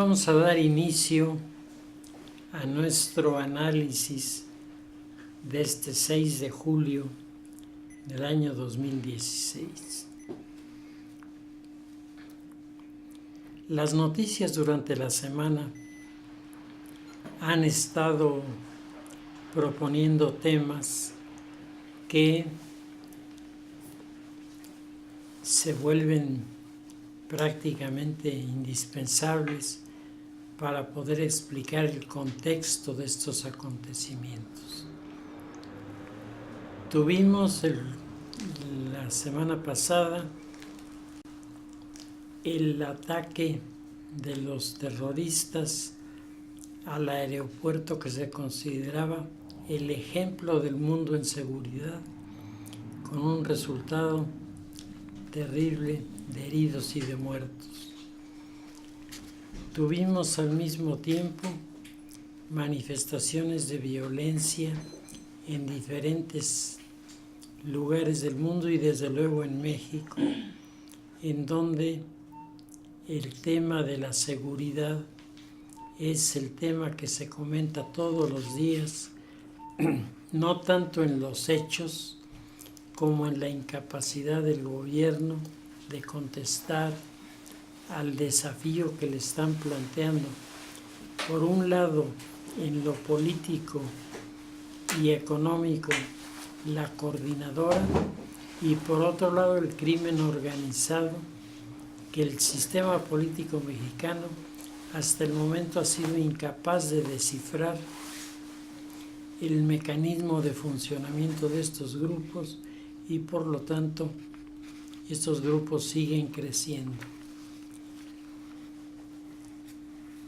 vamos a dar inicio a nuestro análisis de este 6 de julio del año 2016. Las noticias durante la semana han estado proponiendo temas que se vuelven prácticamente indispensables para poder explicar el contexto de estos acontecimientos. Tuvimos la semana pasada el ataque de los terroristas al aeropuerto que se consideraba el ejemplo del mundo en seguridad, con un resultado terrible de heridos y de muertos. Tuvimos al mismo tiempo manifestaciones de violencia en diferentes lugares del mundo y desde luego en México, en donde el tema de la seguridad es el tema que se comenta todos los días, no tanto en los hechos como en la incapacidad del gobierno de contestar al desafío que le están planteando, por un lado en lo político y económico la coordinadora y por otro lado el crimen organizado, que el sistema político mexicano hasta el momento ha sido incapaz de descifrar el mecanismo de funcionamiento de estos grupos y por lo tanto estos grupos siguen creciendo.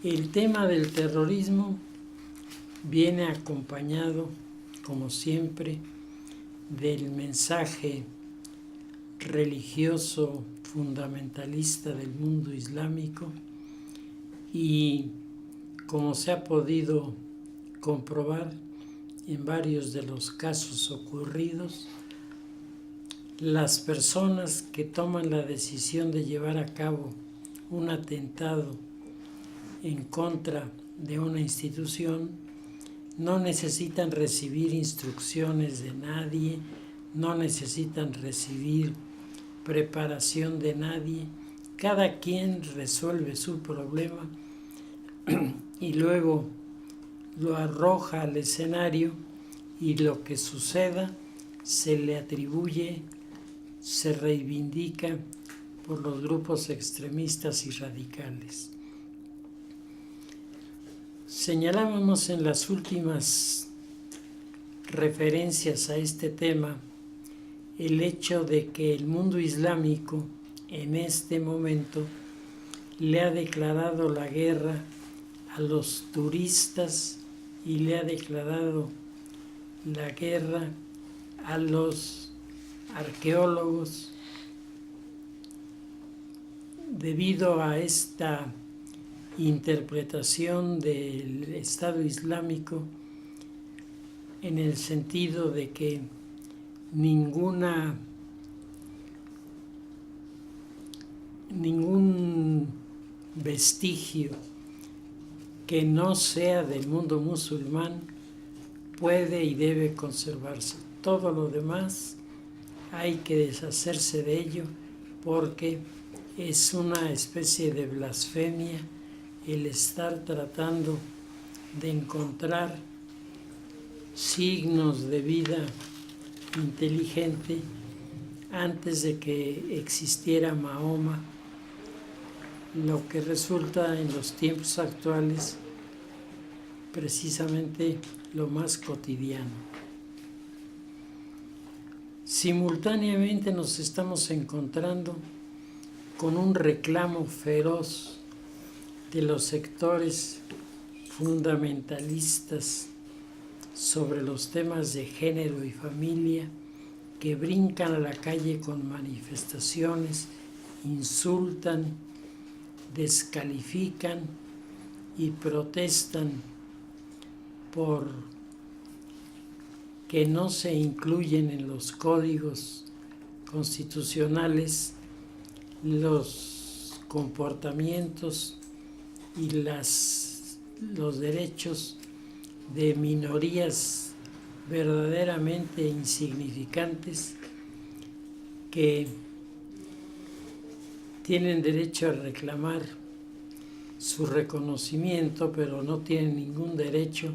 El tema del terrorismo viene acompañado, como siempre, del mensaje religioso fundamentalista del mundo islámico y, como se ha podido comprobar en varios de los casos ocurridos, las personas que toman la decisión de llevar a cabo un atentado en contra de una institución no necesitan recibir instrucciones de nadie, no necesitan recibir preparación de nadie. Cada quien resuelve su problema y luego lo arroja al escenario y lo que suceda se le atribuye, se reivindica por los grupos extremistas y radicales. Señalábamos en las últimas referencias a este tema el hecho de que el mundo islámico en este momento le ha declarado la guerra a los turistas y le ha declarado la guerra a los arqueólogos debido a esta interpretación del Estado Islámico en el sentido de que ningún vestigio que no sea del mundo musulmán puede y debe conservarse. Todo lo demás hay que deshacerse de ello porque es una especie de blasfemia el estar tratando de encontrar signos de vida inteligente antes de que existiera Mahoma, lo que resulta en los tiempos actuales precisamente lo más cotidiano. Simultáneamente nos estamos encontrando con un reclamo feroz de los sectores fundamentalistas sobre los temas de género y familia, que brincan a la calle con manifestaciones, insultan, descalifican y protestan por que no se incluyen en los códigos constitucionales los comportamientos y los derechos de minorías verdaderamente insignificantes que tienen derecho a reclamar su reconocimiento, pero no tienen ningún derecho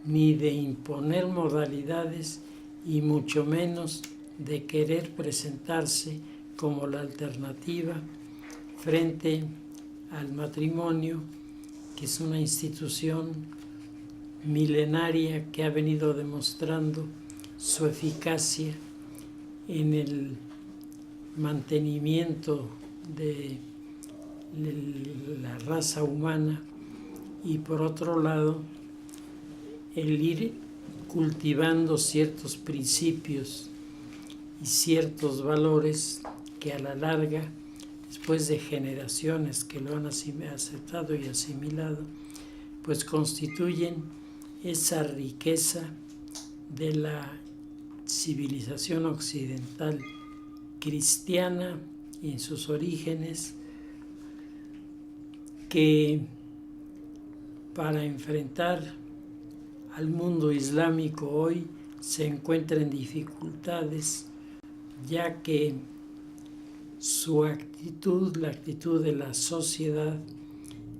ni de imponer modalidades y mucho menos de querer presentarse como la alternativa frente al matrimonio, que es una institución milenaria que ha venido demostrando su eficacia en el mantenimiento de la raza humana, y por otro lado el ir cultivando ciertos principios y ciertos valores que a la larga, después de generaciones que lo han aceptado y asimilado, pues constituyen esa riqueza de la civilización occidental cristiana en sus orígenes, que para enfrentar al mundo islámico hoy se encuentra en dificultades, ya que su actitud, la actitud de la sociedad,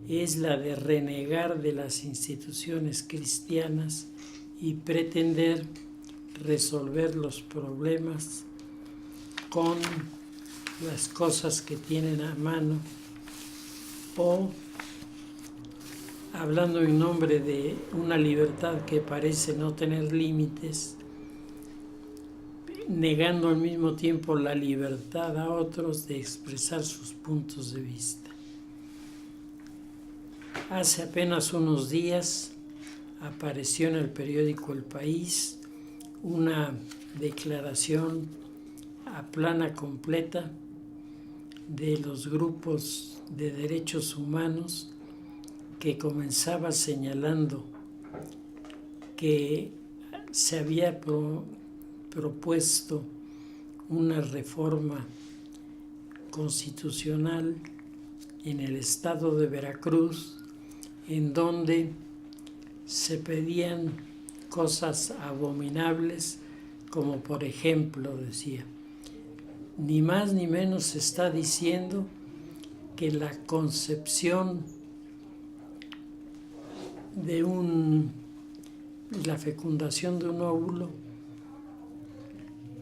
es la de renegar de las instituciones cristianas y pretender resolver los problemas con las cosas que tienen a mano, o hablando en nombre de una libertad que parece no tener límites, negando al mismo tiempo la libertad a otros de expresar sus puntos de vista. Hace apenas unos días apareció en el periódico El País una declaración a plana completa de los grupos de derechos humanos, que comenzaba señalando que se había propuesto una reforma constitucional en el estado de Veracruz, en donde se pedían cosas abominables, como por ejemplo, decía, ni más ni menos se está diciendo que la concepción de la fecundación de un óvulo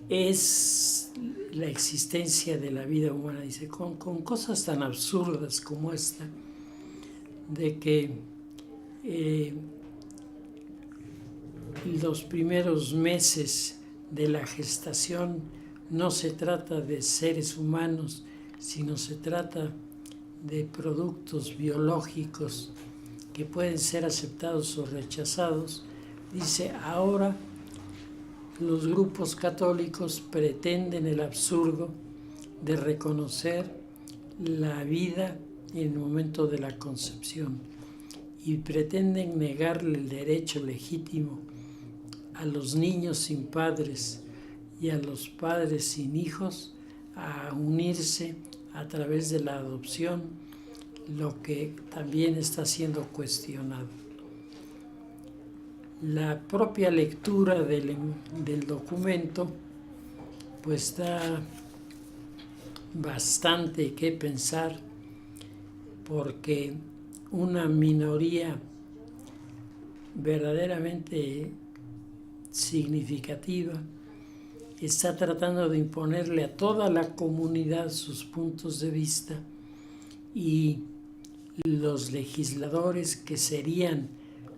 es la existencia de la vida humana. Dice, con cosas tan absurdas como esta, de que los primeros meses de la gestación no se trata de seres humanos, sino se trata de productos biológicos que pueden ser aceptados o rechazados. Dice, ahora los grupos católicos pretenden el absurdo de reconocer la vida en el momento de la concepción y pretenden negarle el derecho legítimo a los niños sin padres y a los padres sin hijos a unirse a través de la adopción, lo que también está siendo cuestionado. La propia lectura del documento pues da bastante que pensar, porque una minoría verdaderamente significativa está tratando de imponerle a toda la comunidad sus puntos de vista, y los legisladores, que serían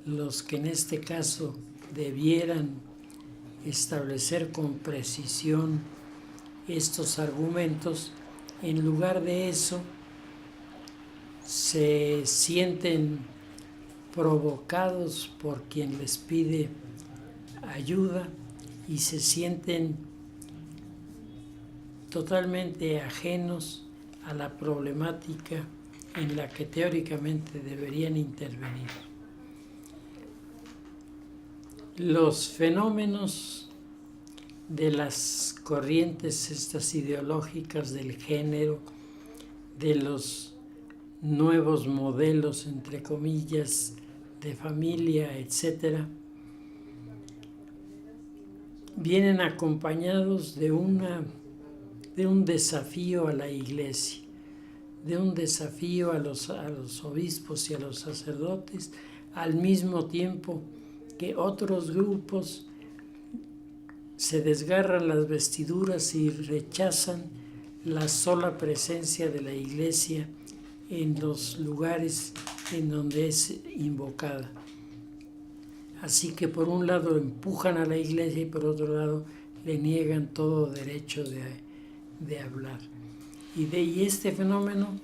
los que en este caso debieran establecer con precisión estos argumentos, en lugar de eso se sienten provocados por quien les pide ayuda y se sienten totalmente ajenos a la problemática en la que teóricamente deberían intervenir. Los fenómenos de las corrientes estas ideológicas del género, de los nuevos modelos, entre comillas, de familia, etc., vienen acompañados de un desafío a la Iglesia, de un desafío a los obispos y a los sacerdotes, al mismo tiempo que otros grupos se desgarran las vestiduras y rechazan la sola presencia de la Iglesia en los lugares en donde es invocada. Así que por un lado empujan a la Iglesia y por otro lado le niegan todo derecho de hablar. Y este fenómeno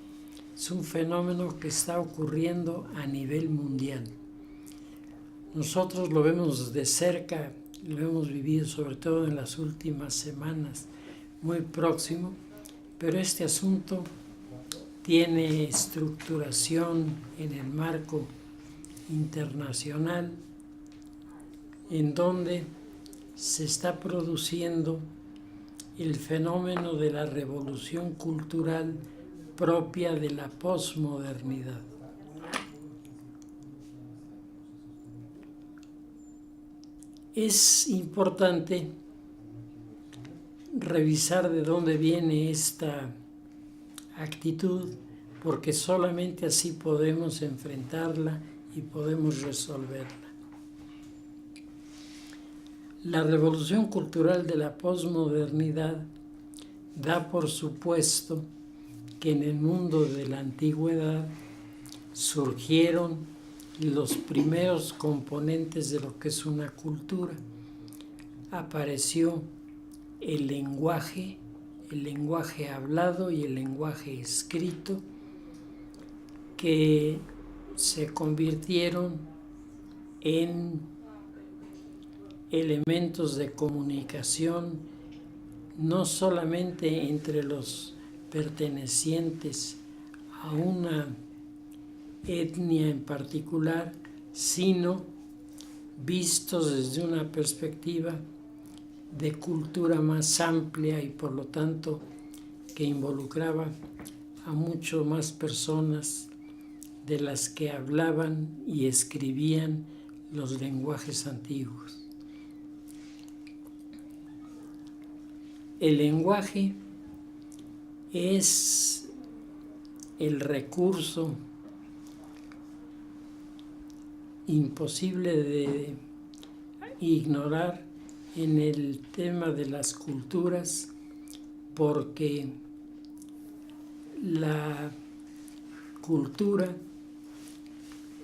es un fenómeno que está ocurriendo a nivel mundial. Nosotros lo vemos de cerca, lo hemos vivido sobre todo en las últimas semanas, muy próximo, pero este asunto tiene estructuración en el marco internacional, en donde se está produciendo el fenómeno de la revolución cultural propia de la posmodernidad. Es importante revisar de dónde viene esta actitud, porque solamente así podemos enfrentarla y podemos resolverla. La revolución cultural de la posmodernidad da por supuesto que en el mundo de la antigüedad surgieron los primeros componentes de lo que es una cultura. Apareció el lenguaje hablado y el lenguaje escrito, que se convirtieron en elementos de comunicación no solamente entre los pertenecientes a una etnia en particular, sino vistos desde una perspectiva de cultura más amplia y por lo tanto que involucraba a mucho más personas de las que hablaban y escribían los lenguajes antiguos. El lenguaje es el recurso imposible de ignorar en el tema de las culturas, porque la cultura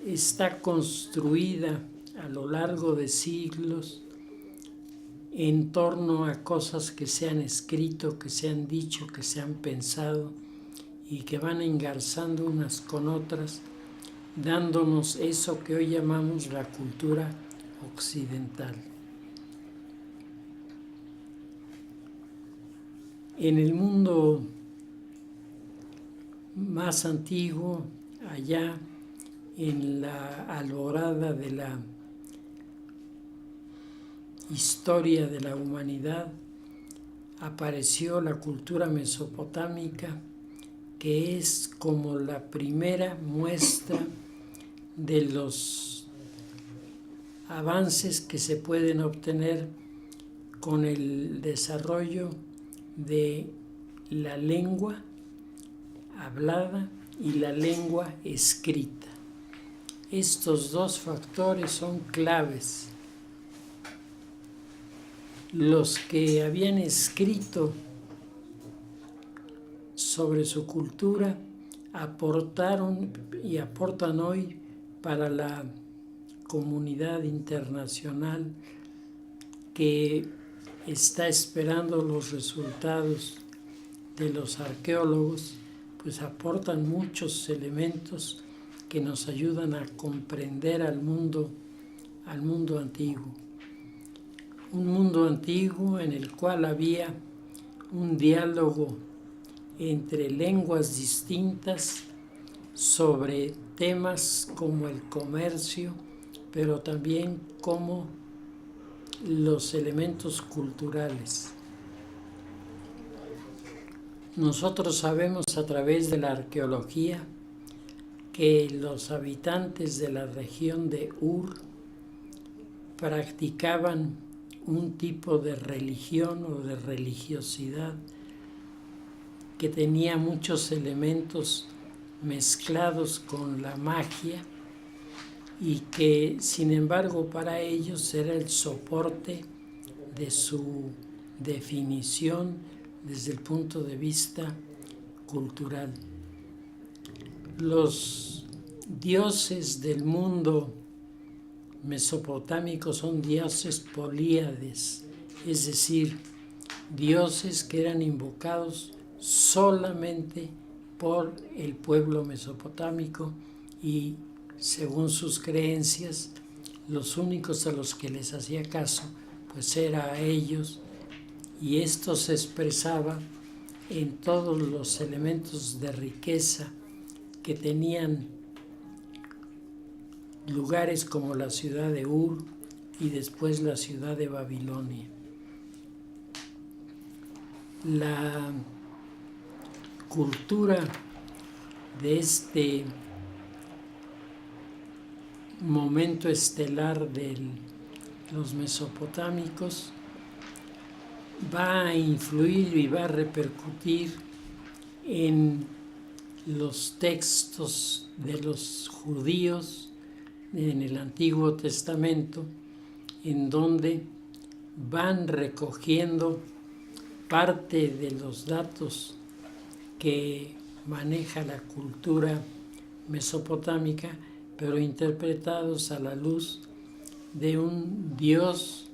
está construida a lo largo de siglos en torno a cosas que se han escrito, que se han dicho, que se han pensado y que van engarzando unas con otras, dándonos eso que hoy llamamos la cultura occidental. En el mundo más antiguo, allá en la alborada de la historia de la humanidad, apareció la cultura mesopotámica, que es como la primera muestra de los avances que se pueden obtener con el desarrollo de la lengua hablada y la lengua escrita. Estos dos factores son claves. Los que habían escrito sobre su cultura aportaron y aportan hoy para la comunidad internacional que está esperando los resultados de los arqueólogos, pues aportan muchos elementos que nos ayudan a comprender al mundo antiguo. Un mundo antiguo en el cual había un diálogo entre lenguas distintas sobre temas como el comercio, pero también como los elementos culturales. Nosotros sabemos a través de la arqueología que los habitantes de la región de Ur practicaban un tipo de religión o de religiosidad que tenía muchos elementos mezclados con la magia y que, sin embargo, para ellos era el soporte de su definición desde el punto de vista cultural. Los dioses del mundo mesopotámico son dioses políades, es decir, dioses que eran invocados solamente por el pueblo mesopotámico y, según sus creencias, los únicos a los que les hacía caso pues era a ellos, y esto se expresaba en todos los elementos de riqueza que tenían lugares como la ciudad de Ur y después la ciudad de Babilonia. La cultura de este momento estelar de los mesopotámicos va a influir y va a repercutir en los textos de los judíos en el Antiguo Testamento, en donde van recogiendo parte de los datos que maneja la cultura mesopotámica, pero interpretados a la luz de un Dios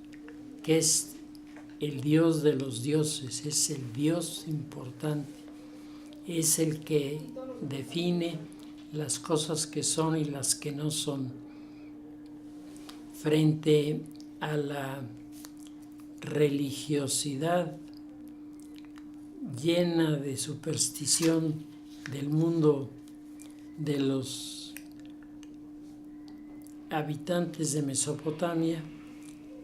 que es el Dios de los dioses, es el Dios importante, es el que define las cosas que son y las que no son. Frente a la religiosidad llena de superstición del mundo de los habitantes de Mesopotamia,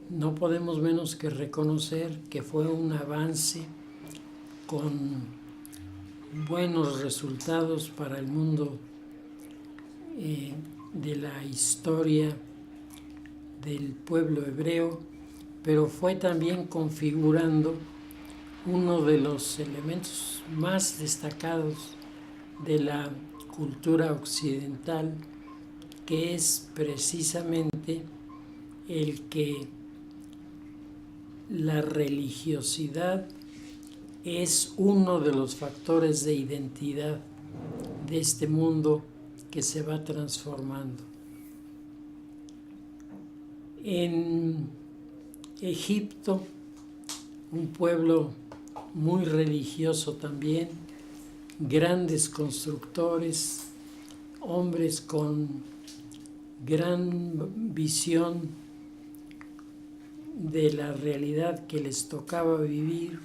no podemos menos que reconocer que fue un avance con buenos resultados para el mundo de la historia del pueblo hebreo, pero fue también configurando uno de los elementos más destacados de la cultura occidental, que es precisamente el que la religiosidad es uno de los factores de identidad de este mundo que se va transformando. En Egipto, un pueblo muy religioso también, grandes constructores, hombres con gran visión de la realidad que les tocaba vivir.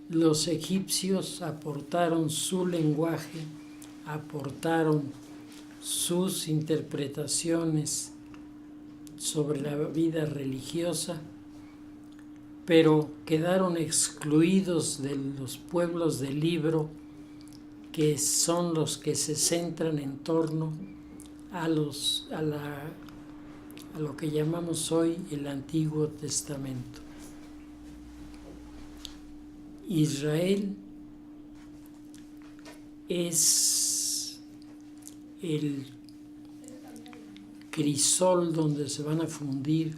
Los egipcios aportaron su lenguaje, aportaron sus interpretaciones sobre la vida religiosa, pero quedaron excluidos de los pueblos del libro, que son los que se centran en torno a lo que llamamos hoy el Antiguo Testamento. Israel es el crisol donde se van a fundir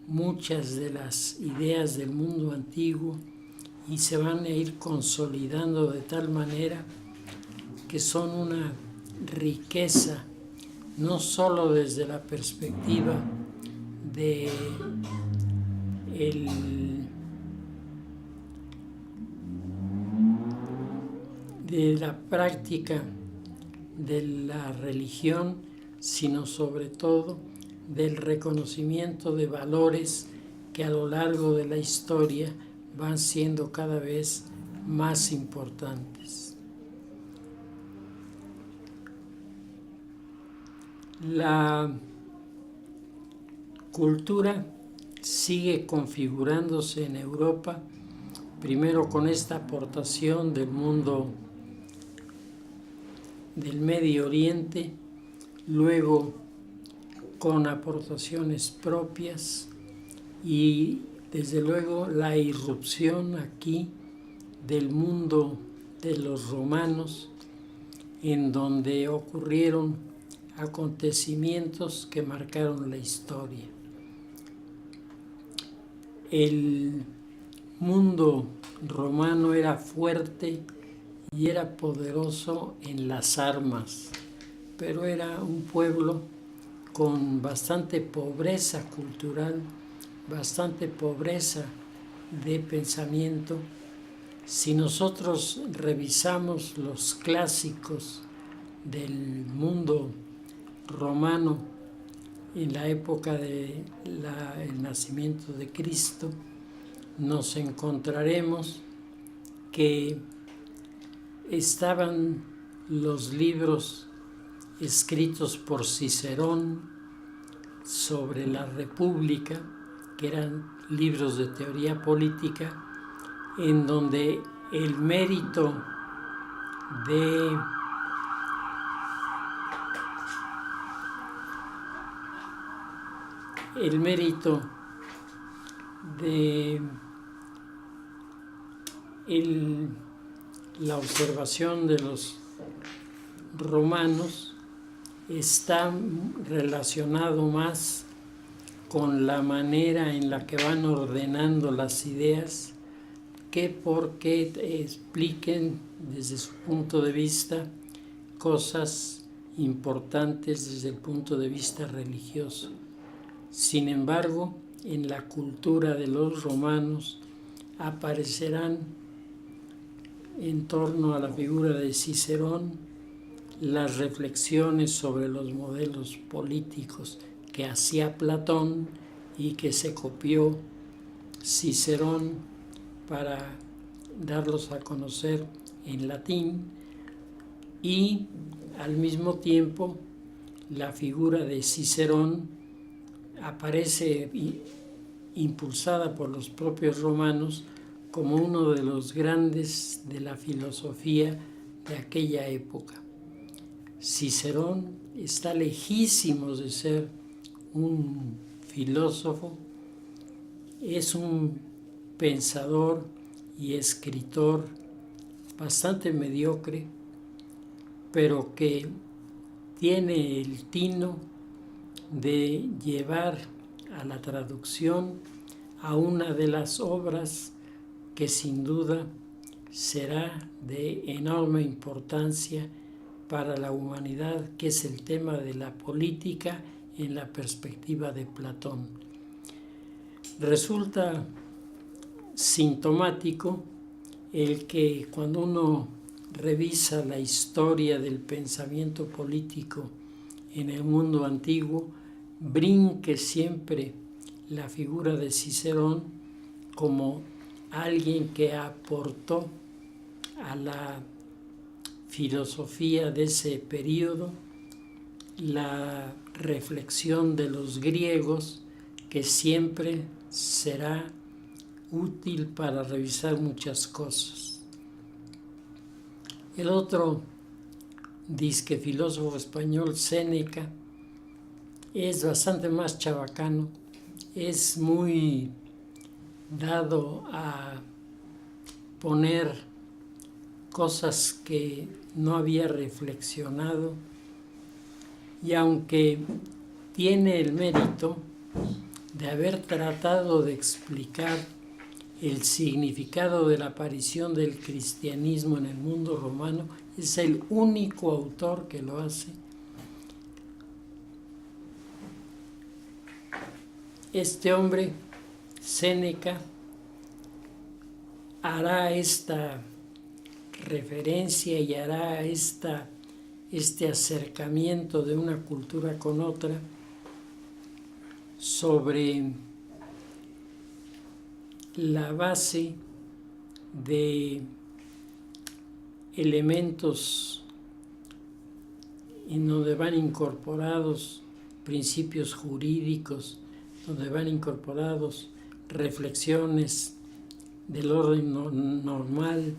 muchas de las ideas del mundo antiguo y se van a ir consolidando de tal manera que son una riqueza, no solo desde la perspectiva de la práctica de la religión, sino sobre todo del reconocimiento de valores que a lo largo de la historia van siendo cada vez más importantes. La cultura sigue configurándose en Europa, primero con esta aportación del mundo del Medio Oriente, luego con aportaciones propias y desde luego la irrupción aquí del mundo de los romanos, en donde ocurrieron acontecimientos que marcaron la historia. El mundo romano era fuerte y era poderoso en las armas, pero era un pueblo con bastante pobreza cultural, bastante pobreza de pensamiento. Si nosotros revisamos los clásicos del mundo romano en la época del nacimiento de Cristo, nos encontraremos que estaban los libros escritos por Cicerón sobre la República, que eran libros de teoría política, en donde el mérito de la observación de los romanos está relacionado más con la manera en la que van ordenando las ideas que porque expliquen desde su punto de vista cosas importantes desde el punto de vista religioso. Sin embargo, en la cultura de los romanos aparecerán en torno a la figura de Cicerón las reflexiones sobre los modelos políticos que hacía Platón y que se copió Cicerón para darlos a conocer en latín, y al mismo tiempo la figura de Cicerón aparece impulsada por los propios romanos como uno de los grandes de la filosofía de aquella época. Cicerón está lejísimo de ser un filósofo, es un pensador y escritor bastante mediocre, pero que tiene el tino de llevar a la traducción a una de las obras que sin duda será de enorme importancia para la humanidad, que es el tema de la política en la perspectiva de Platón. Resulta sintomático el que cuando uno revisa la historia del pensamiento político en el mundo antiguo, brinque siempre la figura de Cicerón como alguien que aportó a la filosofía de ese periodo la reflexión de los griegos, que siempre será útil para revisar muchas cosas. El otro disque filósofo español, Séneca, es bastante más chabacano, es muy dado a poner cosas que no había reflexionado, y aunque tiene el mérito de haber tratado de explicar el significado de la aparición del cristianismo en el mundo romano, es el único autor que lo hace. Este hombre, Séneca, hará esta referencia y hará este acercamiento de una cultura con otra sobre la base de elementos en donde van incorporados principios jurídicos, donde van incorporados reflexiones del orden normal,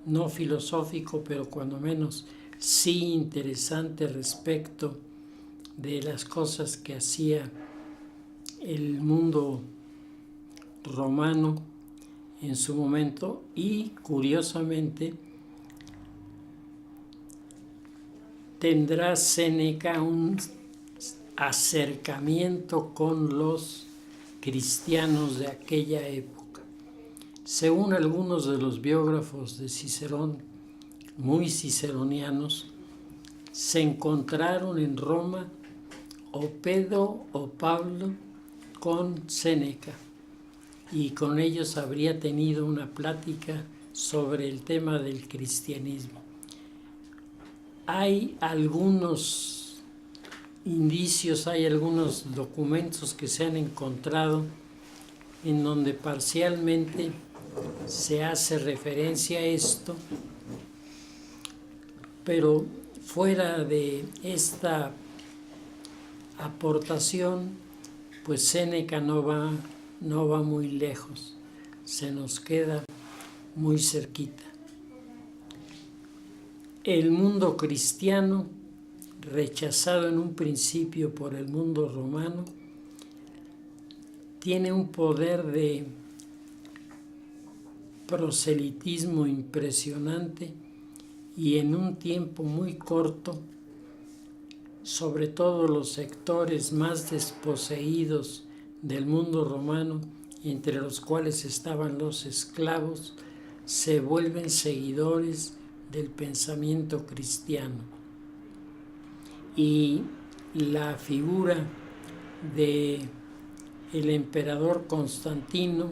no filosófico, pero cuando menos sí interesante respecto de las cosas que hacía el mundo romano en su momento, y curiosamente tendrá Séneca un acercamiento con los cristianos de aquella época. Según algunos de los biógrafos de Cicerón, muy ciceronianos, se encontraron en Roma o Pedro o Pablo con Séneca, y con ellos habría tenido una plática sobre el tema del cristianismo. Hay algunos indicios, hay algunos documentos que se han encontrado en donde parcialmente se hace referencia a esto, pero fuera de esta aportación, pues Séneca no va muy lejos, se nos queda muy cerquita. El mundo cristiano, rechazado en un principio por el mundo romano, tiene un poder de proselitismo impresionante, y en un tiempo muy corto, sobre todo los sectores más desposeídos del mundo romano, entre los cuales estaban los esclavos, se vuelven seguidores del pensamiento cristiano. Y la figura de el emperador Constantino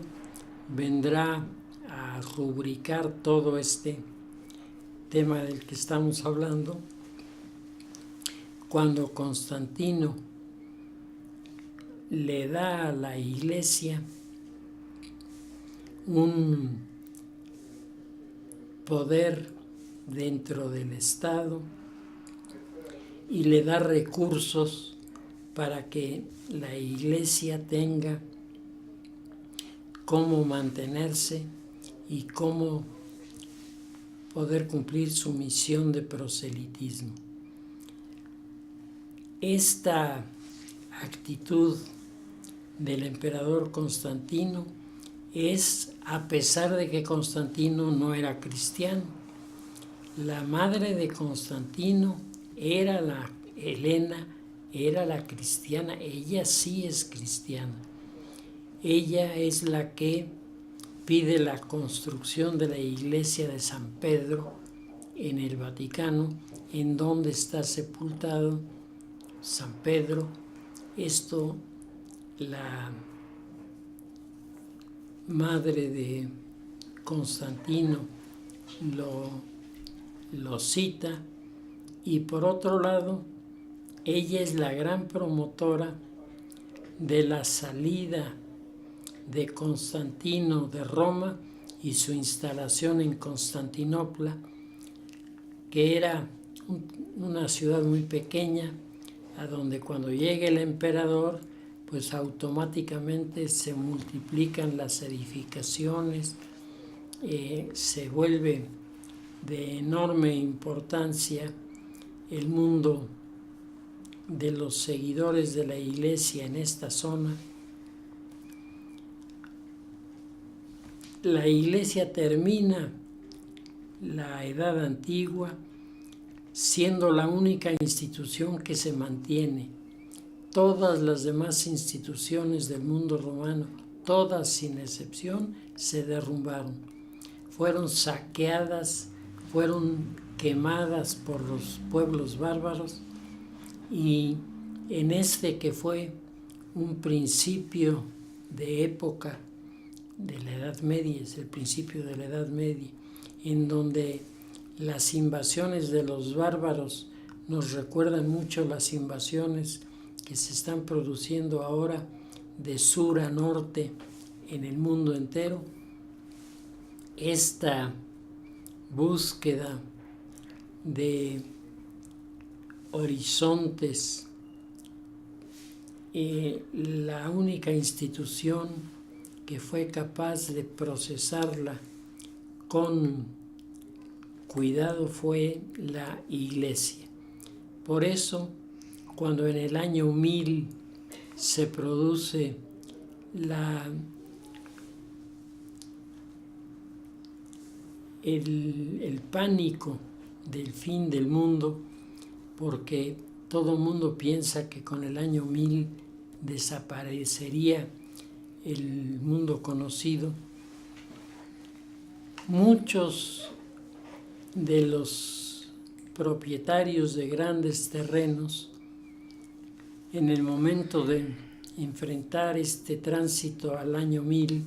vendrá a rubricar todo este tema del que estamos hablando, cuando Constantino le da a la Iglesia un poder dentro del Estado y le da recursos para que la Iglesia tenga cómo mantenerse y cómo poder cumplir su misión de proselitismo. Esta actitud del emperador Constantino es a pesar de que Constantino no era cristiano. La madre de Constantino era la Helena, era la cristiana, ella sí es cristiana. Ella es la que pide la construcción de la iglesia de San Pedro en el Vaticano, en donde está sepultado San Pedro. Esto la madre de Constantino lo cita, y por otro lado, ella es la gran promotora de la salida de Constantino de Roma y su instalación en Constantinopla, que era una ciudad muy pequeña, a donde cuando llega el emperador, pues automáticamente se multiplican las edificaciones, se vuelve de enorme importancia el mundo de los seguidores de la iglesia en esta zona. La iglesia termina la Edad Antigua siendo la única institución que se mantiene. Todas las demás instituciones del mundo romano, todas sin excepción, se derrumbaron. Fueron saqueadas, fueron quemadas por los pueblos bárbaros, y en este que fue un principio de época de la Edad Media, es el principio de la Edad Media, en donde las invasiones de los bárbaros nos recuerdan mucho las invasiones que se están produciendo ahora de sur a norte en el mundo entero. Esta búsqueda de horizontes, la única institución que fue capaz de procesarla con cuidado fue la Iglesia. Por eso, cuando en el año 1000 se produce el pánico del fin del mundo, porque todo el mundo piensa que con el año 1000 desaparecería el mundo conocido, muchos de los propietarios de grandes terrenos, en el momento de enfrentar este tránsito al año 1000,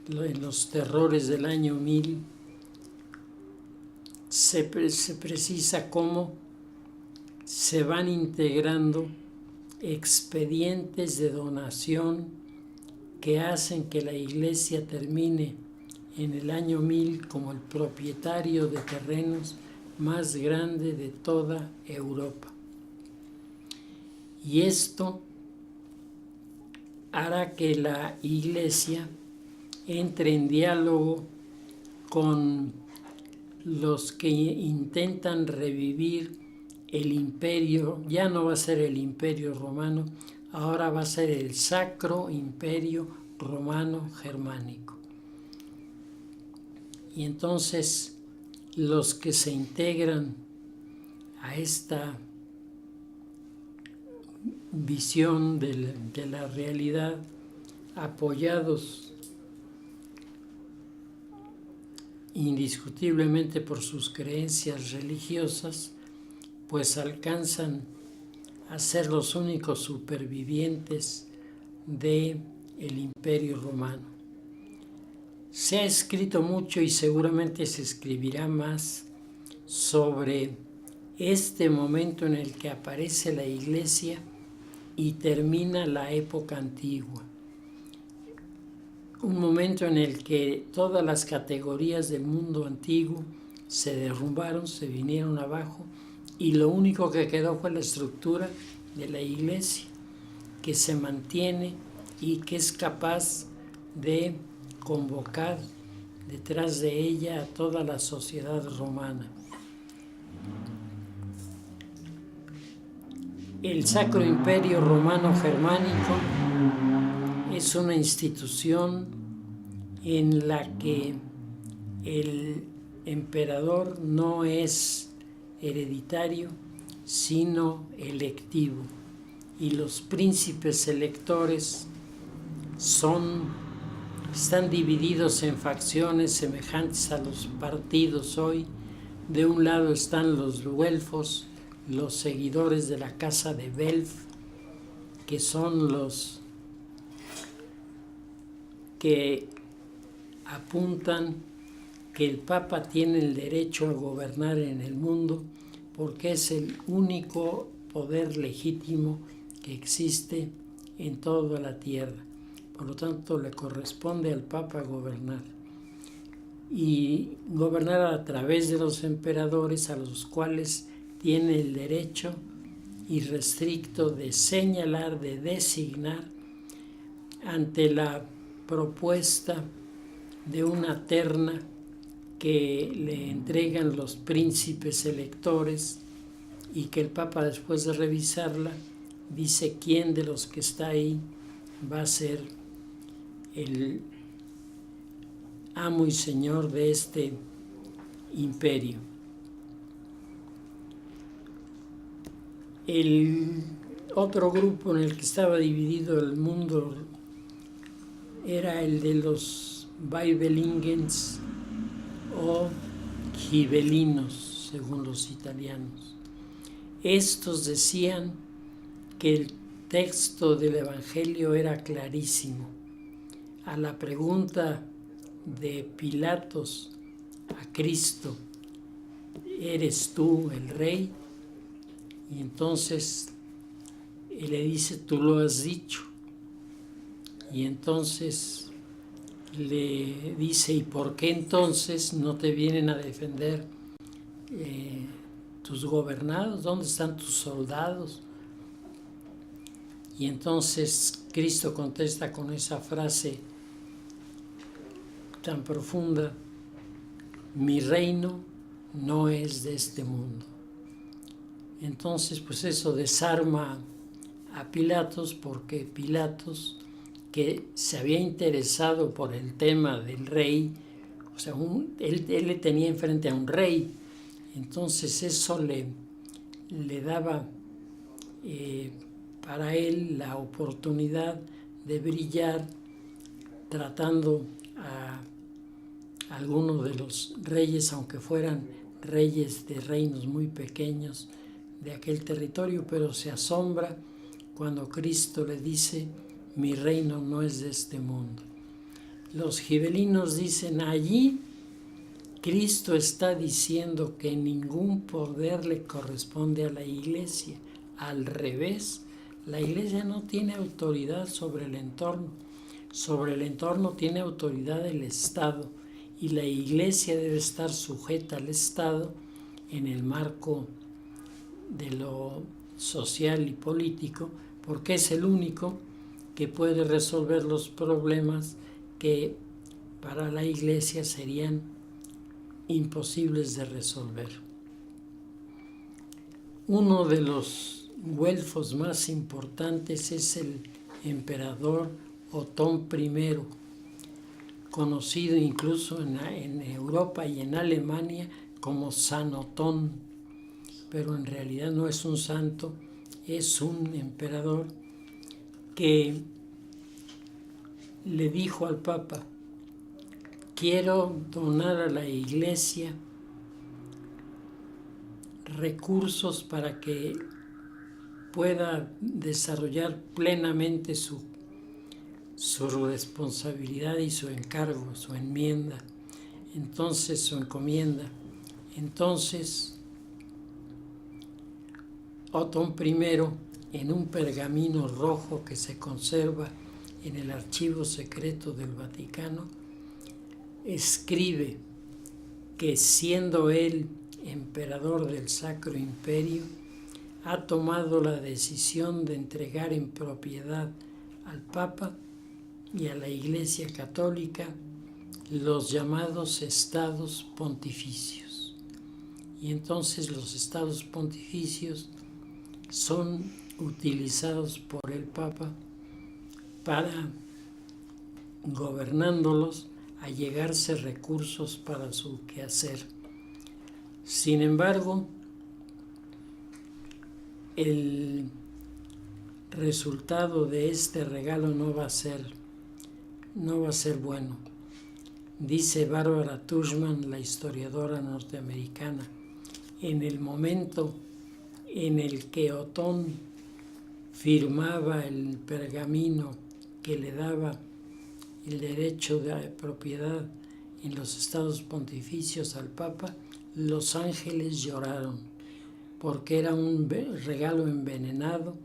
en los terrores del año 1000, se precisa cómo se van integrando expedientes de donación que hacen que la Iglesia termine en el año 1000 como el propietario de terrenos más grande de toda Europa. Y esto hará que la Iglesia entre en diálogo con los que intentan revivir el imperio. Ya no va a ser el imperio romano, ahora va a ser el Sacro Imperio Romano Germánico. Y entonces los que se integran a esta visión de la realidad, apoyados indiscutiblemente por sus creencias religiosas, pues alcanzan a ser los únicos supervivientes del Imperio Romano. Se ha escrito mucho y seguramente se escribirá más sobre este momento en el que aparece la Iglesia y termina la época antigua. Un momento en el que todas las categorías del mundo antiguo se derrumbaron, se vinieron abajo, y lo único que quedó fue la estructura de la Iglesia, que se mantiene y que es capaz de convocar detrás de ella a toda la sociedad romana. El Sacro Imperio Romano Germánico es una institución en la que el emperador no es hereditario, sino electivo, y los príncipes electores están divididos en facciones semejantes a los partidos hoy. De un lado están los güelfos, los seguidores de la casa de Welf, que son los que apuntan que el Papa tiene el derecho a gobernar en el mundo porque es el único poder legítimo que existe en toda la tierra. Por lo tanto, le corresponde al Papa gobernar. Y gobernar a través de los emperadores, a los cuales tiene el derecho irrestricto de señalar, de designar, ante la propuesta de una terna que le entregan los príncipes electores, y que el Papa, después de revisarla, dice quién de los que está ahí va a ser el amo y señor de este imperio. El otro grupo en el que estaba dividido el mundo era el de los Weibelingens o gibelinos, según los italianos. Estos decían que el texto del Evangelio era clarísimo. A la pregunta de Pilatos a Cristo, ¿eres tú el rey? Y entonces él le dice, tú lo has dicho. Y entonces le dice, ¿y por qué entonces no te vienen a defender tus gobernados? ¿Dónde están tus soldados? Y entonces Cristo contesta con esa frase tan profunda: mi reino no es de este mundo. Entonces, pues eso desarma a Pilatos, porque Pilatos, que se había interesado por el tema del rey, o sea, él le tenía enfrente a un rey, entonces eso le daba para él la oportunidad de brillar tratando a algunos de los reyes, aunque fueran reyes de reinos muy pequeños de aquel territorio, pero se asombra cuando Cristo le dice: mi reino no es de este mundo. Los gibelinos dicen: allí Cristo está diciendo que ningún poder le corresponde a la Iglesia. Al revés, la Iglesia no tiene autoridad sobre el entorno. Sobre el entorno tiene autoridad el Estado, y la Iglesia debe estar sujeta al Estado en el marco de lo social y político, porque es el único que puede resolver los problemas que para la Iglesia serían imposibles de resolver. Uno de los güelfos más importantes es el emperador Otón I, conocido incluso en Europa y en Alemania como San Otón, pero en realidad no es un santo, es un emperador que le dijo al Papa: quiero donar a la Iglesia recursos para que pueda desarrollar plenamente su responsabilidad y su encargo, su enmienda, entonces su encomienda. Entonces, Otón I, en un pergamino rojo que se conserva en el archivo secreto del Vaticano, escribe que, siendo él emperador del Sacro Imperio, ha tomado la decisión de entregar en propiedad al Papa y a la Iglesia Católica los llamados estados pontificios. Y entonces los estados pontificios son utilizados por el Papa para, gobernándolos, allegarse recursos para su quehacer. Sin embargo, el resultado de este regalo no va a ser bueno. Dice Barbara Tuchman, la historiadora norteamericana: en el momento en el que Otón firmaba el pergamino que le daba el derecho de propiedad en los estados pontificios al Papa, los ángeles lloraron, porque era un regalo envenenado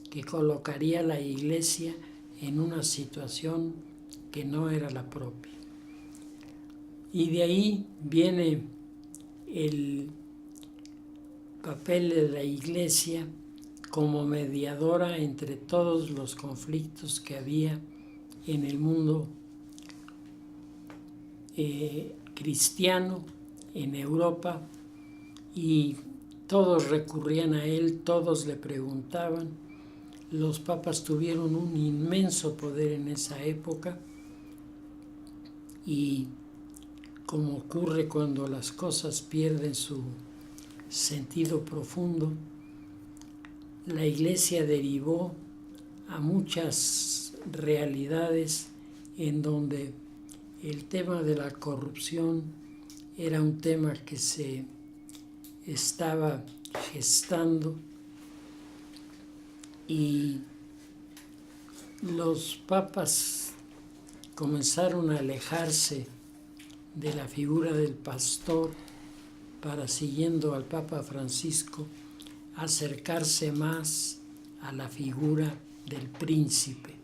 que colocaría a la Iglesia en una situación que no era la propia. Y de ahí viene el papel de la Iglesia como mediadora entre todos los conflictos que había en el mundo cristiano, en Europa, y todos recurrían a él, todos le preguntaban. Los papas tuvieron un inmenso poder en esa época, y como ocurre cuando las cosas pierden su sentido profundo, la Iglesia derivó a muchas realidades en donde el tema de la corrupción era un tema que se estaba gestando, y los papas comenzaron a alejarse de la figura del pastor para, siguiendo al Papa Francisco, acercarse más a la figura del príncipe.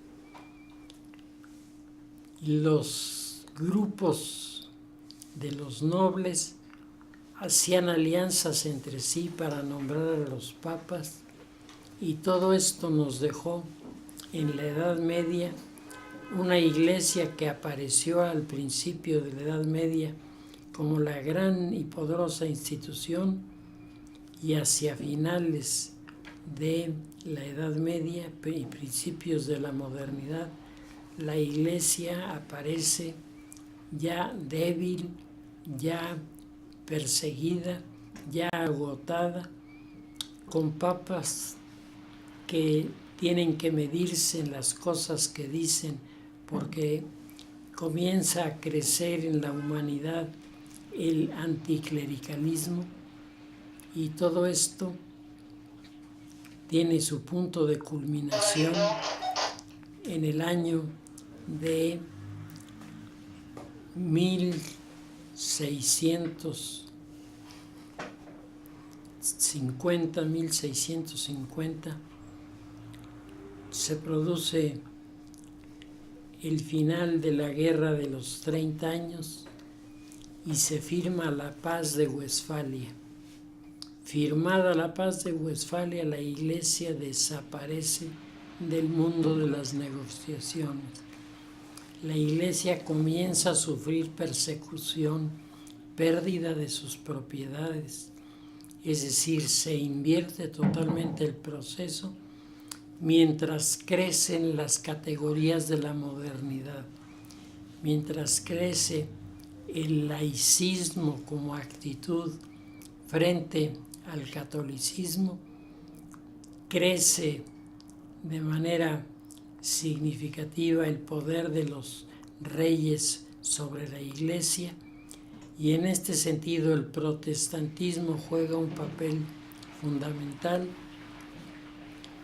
Los grupos de los nobles hacían alianzas entre sí para nombrar a los papas, y todo esto nos dejó en la Edad Media una iglesia que apareció al principio de la Edad Media como la gran y poderosa institución, y hacia finales de la Edad Media y principios de la modernidad, la Iglesia aparece ya débil, ya perseguida, ya agotada, con papas que tienen que medirse en las cosas que dicen, porque comienza a crecer en la humanidad el anticlericalismo, y todo esto tiene su punto de culminación en el año de 1650, se produce el final de la Guerra de los 30 años y se firma la Paz de Westfalia. Firmada la Paz de Westfalia, la Iglesia desaparece del mundo de las negociaciones. La Iglesia comienza a sufrir persecución, pérdida de sus propiedades, es decir, se invierte totalmente el proceso mientras crecen las categorías de la modernidad, mientras crece el laicismo como actitud frente al catolicismo, crece de manera significativa el poder de los reyes sobre la Iglesia, y en este sentido el protestantismo juega un papel fundamental,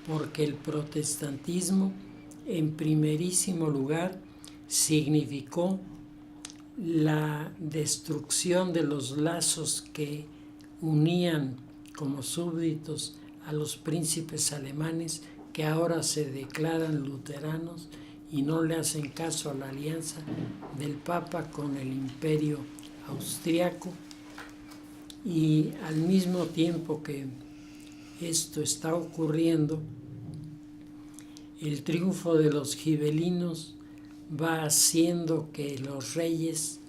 porque el protestantismo en primerísimo lugar significó la destrucción de los lazos que unían como súbditos a los príncipes alemanes, que ahora se declaran luteranos y no le hacen caso a la alianza del Papa con el imperio austriaco. Y al mismo tiempo que esto está ocurriendo, el triunfo de los gibelinos va haciendo que los reyes,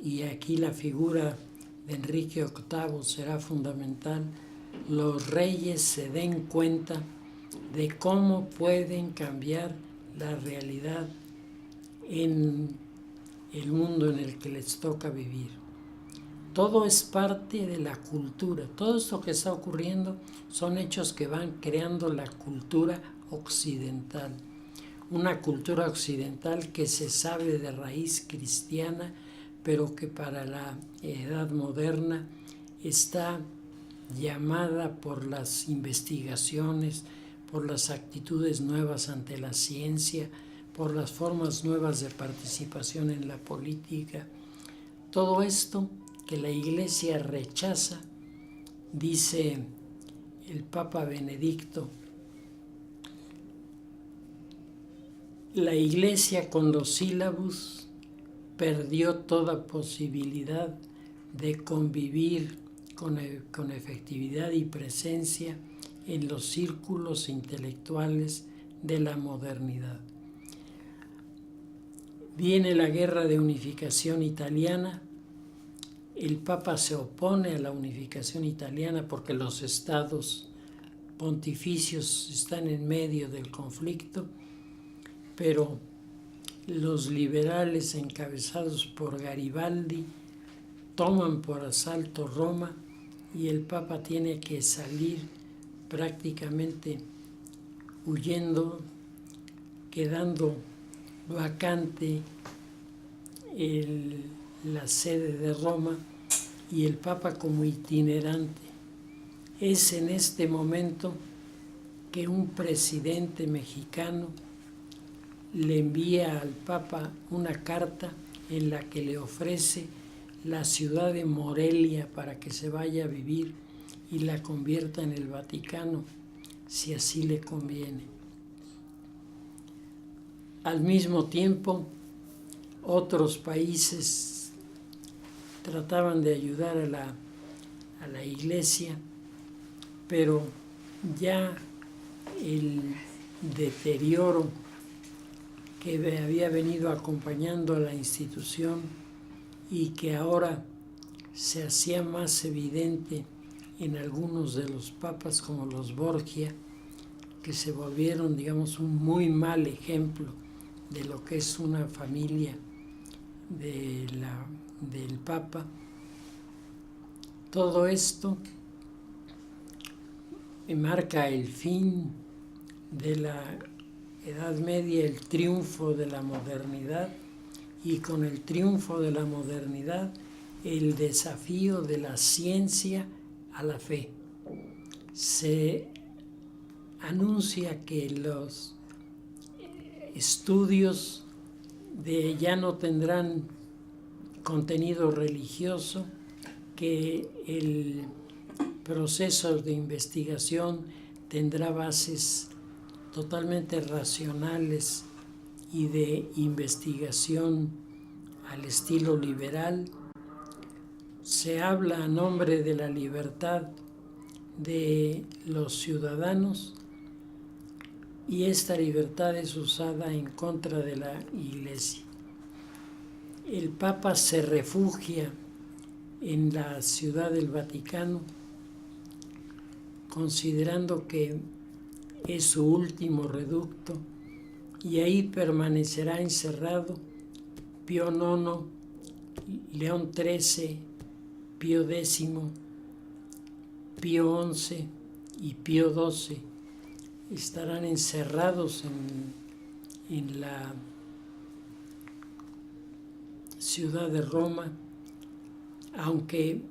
y aquí la figura de Enrique VIII será fundamental, los reyes se den cuenta de cómo pueden cambiar la realidad en el mundo en el que les toca vivir. Todo es parte de la cultura. Todo esto que está ocurriendo son hechos que van creando la cultura occidental. Una cultura occidental que se sabe de raíz cristiana, pero que para la edad moderna está llamada por las investigaciones, por las actitudes nuevas ante la ciencia, por las formas nuevas de participación en la política. Todo esto que la Iglesia rechaza, dice el Papa Benedicto, la Iglesia con los sílabus perdió toda posibilidad de convivir con efectividad y presencia en los círculos intelectuales de la modernidad. Viene la Guerra de Unificación Italiana. El Papa se opone a la unificación italiana porque los estados pontificios están en medio del conflicto, pero los liberales encabezados por Garibaldi toman por asalto Roma y el Papa tiene que salir prácticamente huyendo, quedando vacante la sede de Roma y el Papa como itinerante. Es en este momento que un presidente mexicano le envía al Papa una carta en la que le ofrece la ciudad de Morelia para que se vaya a vivir y la convierta en el Vaticano, si así le conviene. Al mismo tiempo, otros países trataban de ayudar a la Iglesia, pero ya el deterioro que había venido acompañando a la institución y que ahora se hacía más evidente en algunos de los papas como los Borgia, que se volvieron, digamos, un muy mal ejemplo de lo que es una familia del Papa. Todo esto marca el fin de la Edad Media, el triunfo de la modernidad, y con el triunfo de la modernidad el desafío de la ciencia a la fe. Se anuncia que los estudios ya no tendrán contenido religioso, que el proceso de investigación tendrá bases totalmente racionales y de investigación al estilo liberal. Se habla a nombre de la libertad de los ciudadanos y esta libertad es usada en contra de la Iglesia. El Papa se refugia en la Ciudad del Vaticano, considerando que es su último reducto, y ahí permanecerá encerrado. Pío IX, León XIII, Pío X, Pío XI y Pío XII estarán encerrados en la ciudad de Roma, aunque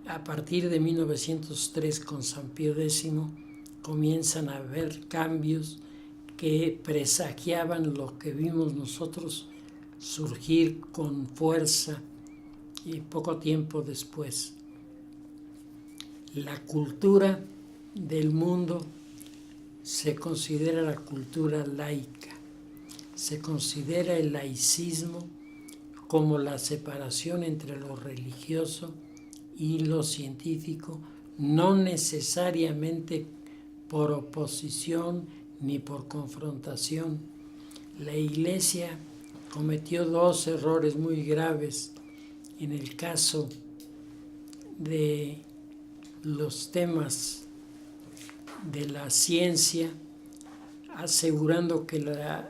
a partir de 1903 con San Pío X comienzan a haber cambios que presagiaban lo que vimos nosotros surgir con fuerza y poco tiempo después. La cultura del mundo se considera la cultura laica, se considera el laicismo como la separación entre lo religioso y lo científico, no necesariamente por oposición ni por confrontación. La Iglesia cometió dos errores muy graves en el caso de los temas de la ciencia, asegurando que la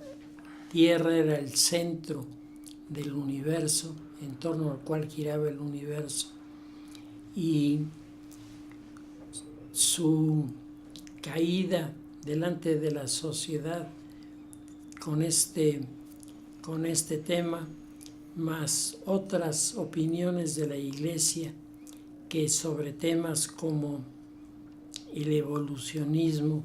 Tierra era el centro del universo, en torno al cual giraba el universo, y su caída delante de la sociedad con este tema, más otras opiniones de la Iglesia que sobre temas como el evolucionismo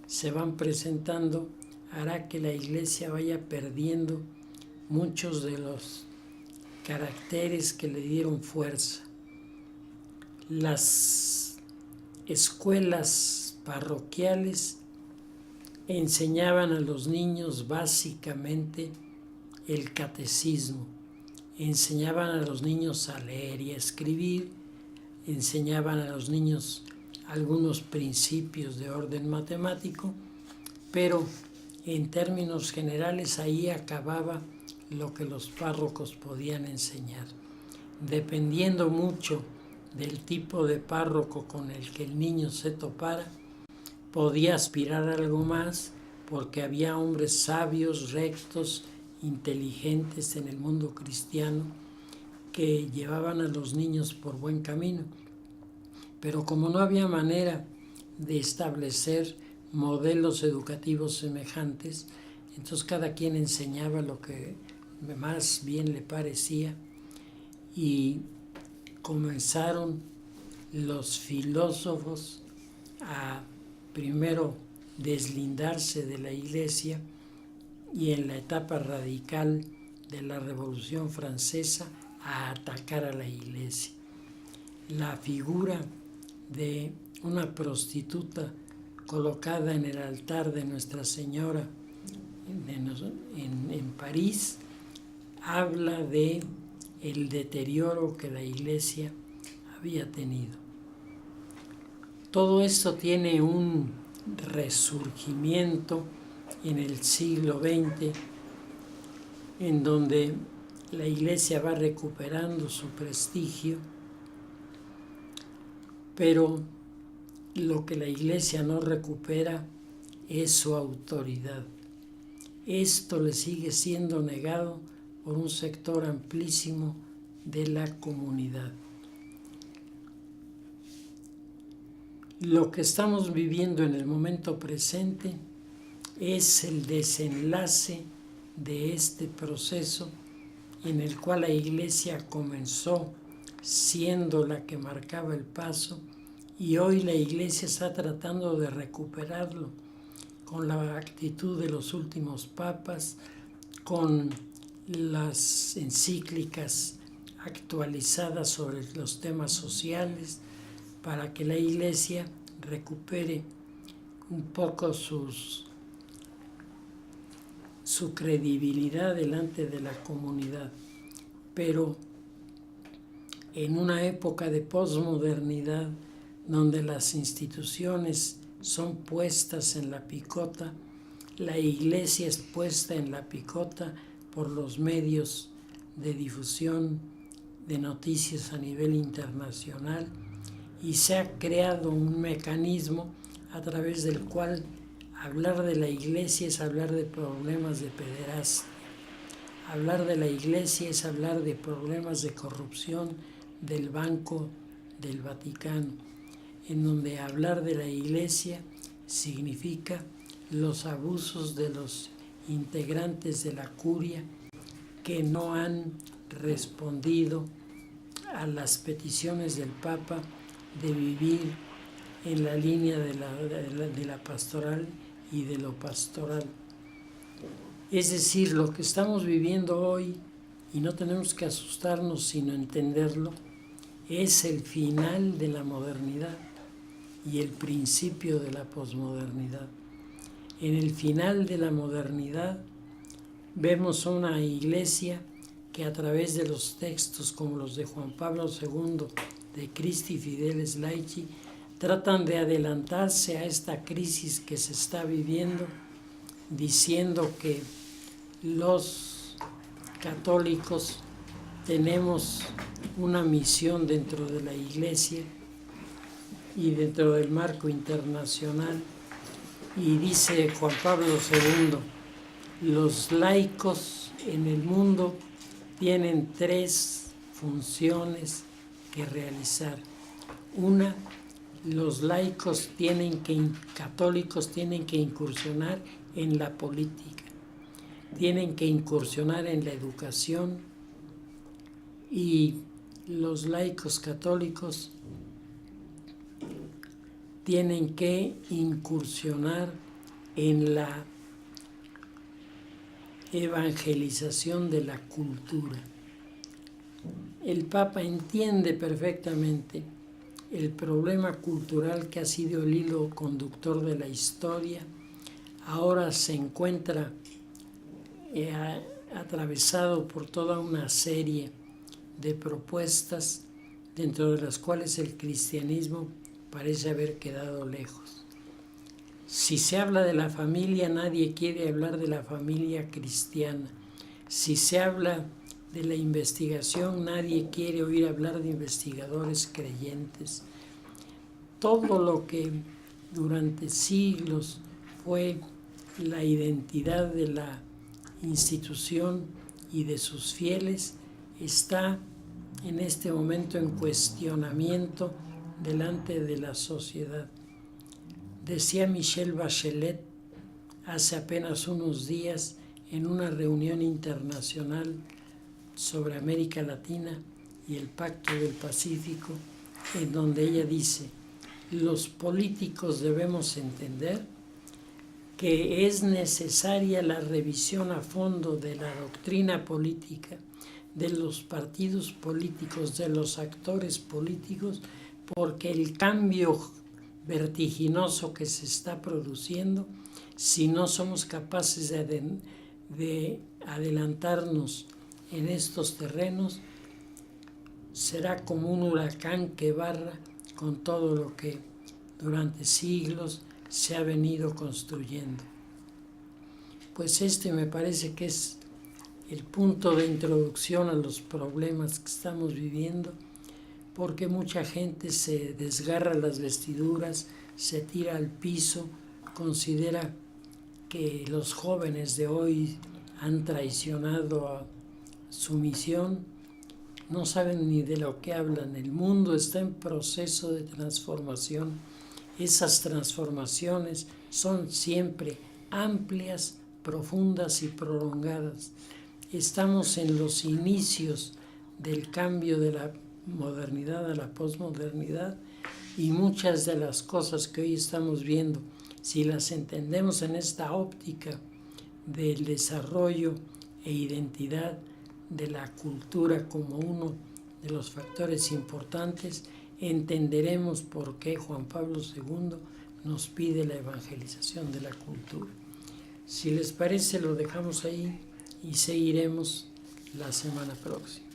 se van presentando, hará que la Iglesia vaya perdiendo muchos de los caracteres que le dieron fuerza. Las escuelas parroquiales enseñaban a los niños básicamente el catecismo, enseñaban a los niños a leer y a escribir, enseñaban a los niños algunos principios de orden matemático, pero en términos generales ahí acababa lo que los párrocos podían enseñar. Dependiendo mucho del tipo de párroco con el que el niño se topara, podía aspirar a algo más, porque había hombres sabios, rectos, inteligentes en el mundo cristiano que llevaban a los niños por buen camino. Pero como no había manera de establecer modelos educativos semejantes, entonces cada quien enseñaba lo que más bien le parecía, y comenzaron los filósofos a primero deslindarse de la Iglesia, y en la etapa radical de la Revolución Francesa a atacar a la Iglesia. La figura de una prostituta colocada en el altar de Nuestra Señora en París habla de el deterioro que la Iglesia había tenido. Todo esto tiene un resurgimiento en el siglo XX, en donde la Iglesia va recuperando su prestigio, pero lo que la Iglesia no recupera es su autoridad. Esto le sigue siendo negado por un sector amplísimo de la comunidad. Lo que estamos viviendo en el momento presente es el desenlace de este proceso en el cual la Iglesia comenzó siendo la que marcaba el paso y hoy la Iglesia está tratando de recuperarlo con la actitud de los últimos papas, con las encíclicas actualizadas sobre los temas sociales, para que la Iglesia recupere un poco su credibilidad delante de la comunidad. Pero en una época de posmodernidad, donde las instituciones son puestas en la picota, la Iglesia es puesta en la picota por los medios de difusión de noticias a nivel internacional, y se ha creado un mecanismo a través del cual hablar de la Iglesia es hablar de problemas de pederastia. Hablar de la Iglesia es hablar de problemas de corrupción del Banco del Vaticano, en donde hablar de la Iglesia significa los abusos de los integrantes de la curia que no han respondido a las peticiones del Papa de vivir en la línea de la pastoral y de lo pastoral. Es decir, lo que estamos viviendo hoy, y no tenemos que asustarnos sino entenderlo, es el final de la modernidad y el principio de la posmodernidad. En el final de la modernidad vemos una Iglesia que a través de los textos como los de Juan Pablo II, de Christi Fideles Laici, tratan de adelantarse a esta crisis que se está viviendo, diciendo que los católicos tenemos una misión dentro de la Iglesia y dentro del marco internacional. Y dice Juan Pablo II, los laicos en el mundo tienen 3 funciones que realizar. Una, los laicos católicos tienen que incursionar en la política, tienen que incursionar en la educación, y los laicos católicos tienen que incursionar en la evangelización de la cultura. El Papa entiende perfectamente el problema cultural que ha sido el hilo conductor de la historia. Ahora se encuentra atravesado por toda una serie de propuestas, dentro de las cuales el cristianismo parece haber quedado lejos. Si se habla de la familia, nadie quiere hablar de la familia cristiana. Si se habla de la investigación, nadie quiere oír hablar de investigadores creyentes. Todo lo que durante siglos fue la identidad de la institución y de sus fieles está en este momento en cuestionamiento delante de la sociedad. Decía Michelle Bachelet hace apenas unos días en una reunión internacional sobre América Latina y el Pacto del Pacífico, en donde ella dice: los políticos debemos entender que es necesaria la revisión a fondo de la doctrina política, de los partidos políticos, de los actores políticos, porque el cambio vertiginoso que se está produciendo, si no somos capaces de adelantarnos en estos terrenos, será como un huracán que barra con todo lo que durante siglos se ha venido construyendo. Pues me parece que es el punto de introducción a los problemas que estamos viviendo, porque mucha gente se desgarra las vestiduras, se tira al piso, considera que los jóvenes de hoy han traicionado a su misión, no saben ni de lo que hablan. El mundo está en proceso de transformación. Esas transformaciones son siempre amplias, profundas y prolongadas. Estamos en los inicios del cambio de la modernidad a la posmodernidad, y muchas de las cosas que hoy estamos viendo, si las entendemos en esta óptica del desarrollo e identidad de la cultura como uno de los factores importantes, entenderemos por qué Juan Pablo II nos pide la evangelización de la cultura. Si les parece, lo dejamos ahí y seguiremos la semana próxima.